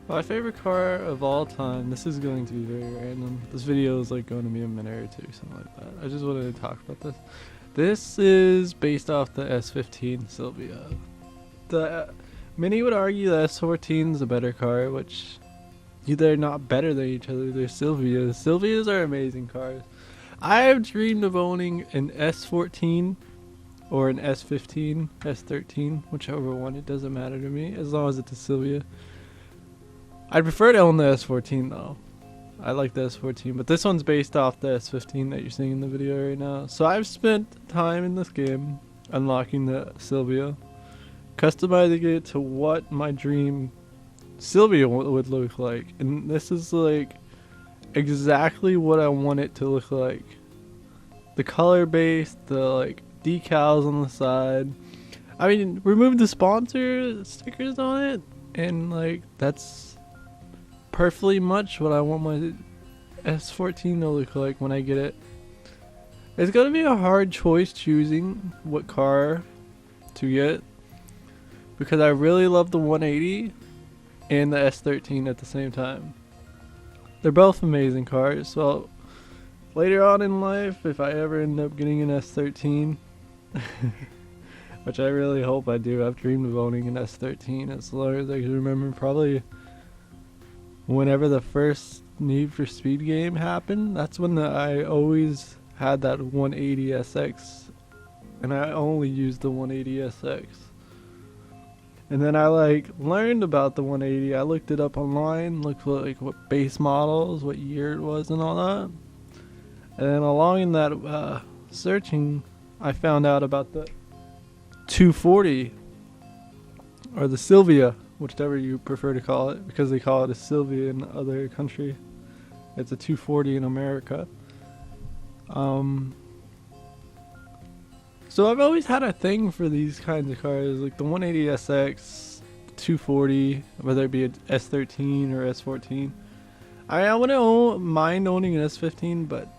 My favorite car of all time. This is going to be very random. This video is like going to be a minute or two, something like that. I just wanted to talk about this. This is based off the S15 Sylvia. Many would argue the S14 is a better car, which they're not better than each other. They're Sylvias. Sylvias are amazing cars. I have dreamed of owning an S14 or an S15, S13, whichever one. It doesn't matter to me as long as it's a Sylvia. I'd prefer to own the S14 though. I like the S14, but this one's based off the S15 that you're seeing in the video right now. So I've spent time in this game unlocking the Sylvia, customizing it to what my dream Sylvia would look like, and this is like exactly what I want it to look like. The color base, the like decals on the side. I mean, remove the sponsor stickers on it, and like that's perfectly much what I want my S14 to look like when I get it. It's gonna be a hard choice choosing what car to get because I really love the 180 and the S13 at the same time. They're both amazing cars. So later on in life, if I ever end up getting an S13, which I really hope I do, I've dreamed of owning an S13 as long as I can remember, probably whenever the first Need for Speed game happened. That's when I always had that 180SX, and I only used the 180SX. And then I like learned about the 180. I looked it up online, looked for like what base models, what year it was, and all that. And then along in that searching, I found out about the 240 or the Sylvia, whichever you prefer to call it, because they call it a Sylvia in other country. It's a 240 in America. So I've always had a thing for these kinds of cars, like the 180SX, 240, whether it be a S13 or S14. I wouldn't mind owning an S15, but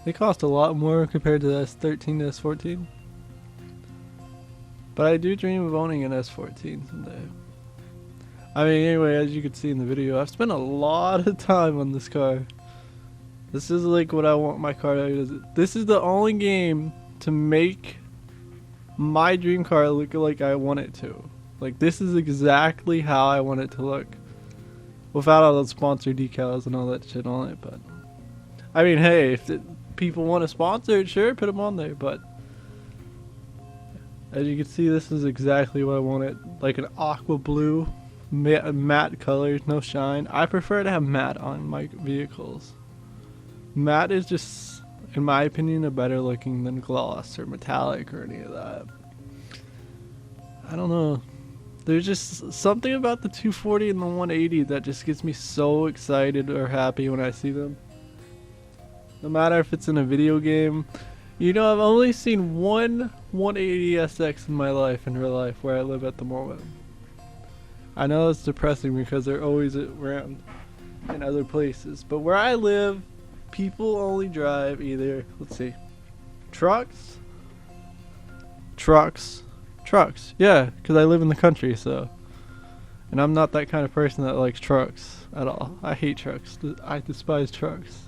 they cost a lot more compared to the S13 to S14. But I do dream of owning an S14 someday. I mean, anyway, as you can see in the video, I've spent a lot of time on this car. This is like what I want my car to do. This is the only game to make my dream car look like I want it to. Like, this is exactly how I want it to look. Without all the sponsor decals and all that shit on it, but I mean, hey, if people want to sponsor it, sure, put them on there, but as you can see, this is exactly what I wanted. Like an aqua blue, matte colors, no shine. I prefer to have matte on my vehicles. Matte is just, in my opinion, a better looking than gloss or metallic or any of that. I don't know. There's just something about the 240 and the 180 that just gets me so excited or happy when I see them. No matter if it's in a video game. You know, I've only seen one 180SX in my life, in real life, where I live at the moment. I know it's depressing because they're always around in other places, but where I live, people only drive either, let's see, trucks, yeah, because I live in the country, so, and I'm not that kind of person that likes trucks at all. I hate trucks. I despise trucks.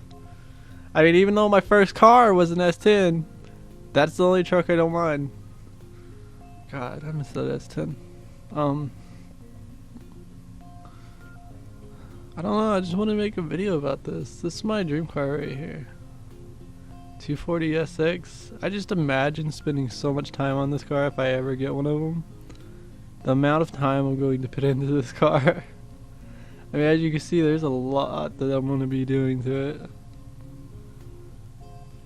I mean, even though my first car was an S10, that's the only truck I don't mind. God, I miss that S10. I don't know, I just want to make a video about this. This is my dream car right here. 240SX. I just imagine spending so much time on this car if I ever get one of them. The amount of time I'm going to put into this car. I mean, as you can see, there's a lot that I'm going to be doing to it.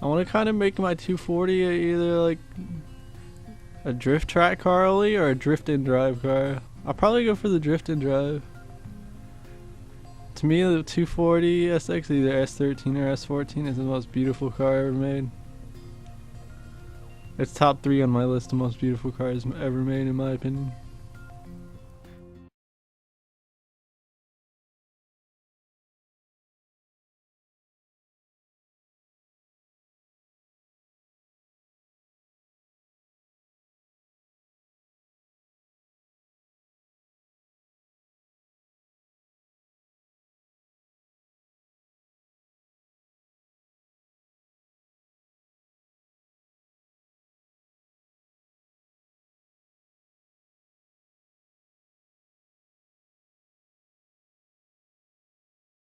I want to kind of make my 240 either like a drift track car only or a drift and drive car. I'll probably go for the drift and drive. To me, the 240 SX, either S13 or S14, is the most beautiful car ever made. It's top 3 on my list of most beautiful cars ever made, in my opinion.